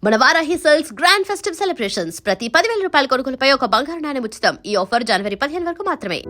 మన Varahi sales grand festive celebrations ప్రతి 10,000 రూపాయల కొనుగోలుపై ఒక బంగారు నాణెం ఉచితం. ఈ ఆఫర్ జనవరి 15 వరకు మాత్రమే.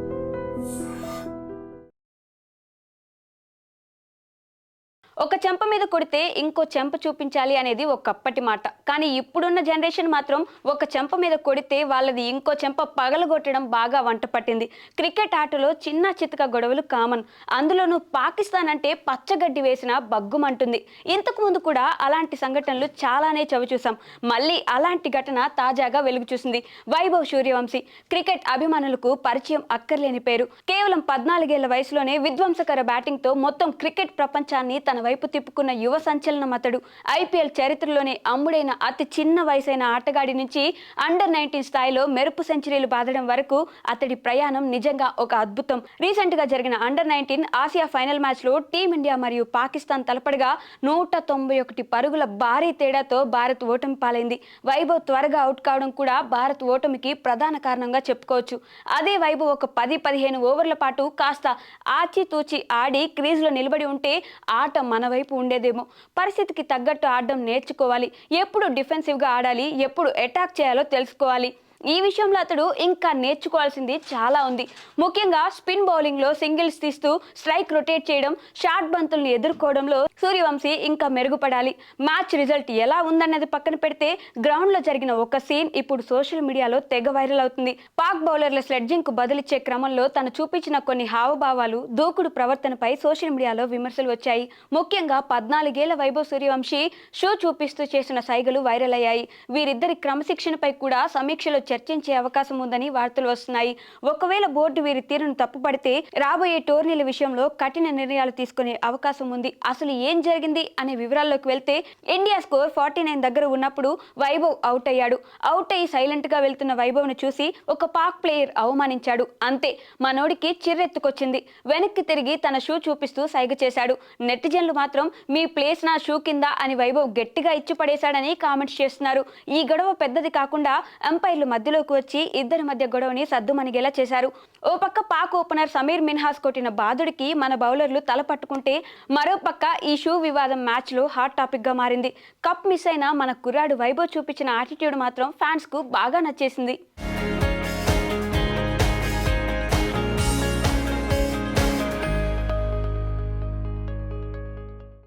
ఒక చెంప మీద కొడితే ఇంకో చెంప చూపించాలి అనేది ఒకప్పటి మాట. కానీ ఇప్పుడున్న జనరేషన్ మాత్రం ఒక చెంప మీద కొడితే వాళ్ళది ఇంకో చెంప పగలగొట్టడం బాగా వంట పట్టింది. క్రికెట్ ఆటలో చిన్న చితక గొడవలు కామన్. అందులోనూ పాకిస్తాన్ అంటే పచ్చగడ్డి వేసిన బగ్గుమంటుంది. ఇంతకు ముందు కూడా అలాంటి సంఘటనలు చాలానే చవిచూసాం. మళ్ళీ అలాంటి ఘటన తాజాగా వెలుగు చూసింది. వైభవ్ సూర్యవంశీ క్రికెట్ అభిమానులకు పరిచయం అక్కర్లేని పేరు. కేవలం 14 ఏళ్ల వయసులోనే విధ్వంసకర బ్యాటింగ్తో మొత్తం క్రికెట్ ప్రపంచాన్ని తన వైపు తిప్పుకున్న యువ సంచలనం అతడు. ఐపీఎల్ చరిత్రలోనే అమ్ముడైన అతి చిన్న వయసైన ఆటగాడి నుంచి అండర్-19 స్థాయిలో మెరుపు సెంచరీలు బాదడం వరకు అతడి ప్రయాణం నిజంగా ఒక అద్భుతం. రీసెంట్ గా జరిగిన అండర్-19 ఆసియా ఫైనల్ మ్యాచ్ లో టీమిండియా మరియు పాకిస్తాన్ తలపడగా 191 పరుగుల భారీ తేడాతో భారత్ ఓటమి పాలైంది. వైభవ్ త్వరగా అవుట్ కావడం కూడా భారత్ ఓటమికి ప్రధాన కారణంగా చెప్పుకోవచ్చు. అదే వైభవ్ ఒక 10-15 ఓవర్ల పాటు కాస్త ఆచితూచి ఆడి క్రీజ్లో నిలబడి ఉంటే ఆట మన వైపు ఉండేదేమో. పరిస్థితికి తగ్గట్టు ఆడడం నేర్చుకోవాలి. ఎప్పుడు డిఫెన్సివ్గా ఆడాలి, ఎప్పుడు అటాక్ చేయాలో తెలుసుకోవాలి. ఈ విషయంలో అతడు ఇంకా నేర్చుకోవాల్సింది చాలా ఉంది. ముఖ్యంగా స్పిన్ బౌలింగ్లో సింగిల్స్ తీస్తూ స్ట్రైక్ రొటేట్ చేయడం, షార్ట్ బంతులను ఎదుర్కోవడంలో సూర్యవంశీ ఇంకా మెరుగుపడాలి. మ్యాచ్ రిజల్ట్ ఎలా ఉందన్నది పక్కన పెడితే గ్రౌండ్లో జరిగిన ఒక సీన్ ఇప్పుడు సోషల్ మీడియాలో తెగ వైరల్ అవుతుంది. పాక్ బౌలర్ల స్లెడ్జింగ్ కు బదిలిచ్చే క్రమంలో తను చూపించిన కొన్ని హావభావాలు, దూకుడు ప్రవర్తనపై సోషల్ మీడియాలో విమర్శలు వచ్చాయి. ముఖ్యంగా 14 ఏళ్ల వైభవ్ సూర్యవంశీ షూ చూపిస్తూ చేసిన సైగలు వైరల్ అయ్యాయి. వీరిద్దరి క్రమశిక్షణపై కూడా సమీక్షలో చర్చించే అవకాశం ఉందని వార్తలు వస్తున్నాయి. ఒకవేళ బోర్డు వీరి తీరును తప్పుపడితే రాబోయే టోర్నీల విషయంలో కఠిన నిర్ణయాలు తీసుకునే అవకాశం ఉంది. అసలు ఏం జరిగింది అనే వివరాల్లోకి వెళ్తే ఇండియా స్కోర్ 49 దగ్గర ఉన్నప్పుడు వైభవ్ అవుట్ అయ్యాడు. అవుట్ అయ్యి సైలెంట్ గా వెళ్తున్న వైభవ్ ను చూసి ఒక పాక్ ప్లేయర్ అవమానించాడు. అంతే, మనోడికి చిర్రెత్తుకొచ్చింది. వెనక్కి తిరిగి తన షూ చూపిస్తూ సైగ చేశాడు. నెటిజన్లు మాత్రం మీ ప్లేస్ నా షూ కింద అని వైభవ్ గట్టిగా ఇచ్చి పడేశాడని కామెంట్స్ చేస్తున్నారు. ఈ గొడవ పెద్దది కాకుండా అంపైర్లు మధ్యలోకి వచ్చి ఇద్దరి మధ్య గొడవని సద్దుమణిగేలా చేశారు. ఓ పక్క పాక్ ఓపెనర్ సమీర్ మిన్హాస్ కొట్టిన బాదుడికి మన బౌలర్లు తల పట్టుకుంటే, మరో పక్క ఈ షూ వివాదం మ్యాచ్ లో హాట్ టాపిక్ గా మారింది. కప్ మిస్ అయిన మన కుర్రాడు వైభవ్ చూపించిన యాటిట్యూడ్ మాత్రం ఫ్యాన్స్ కు బాగా నచ్చేసింది.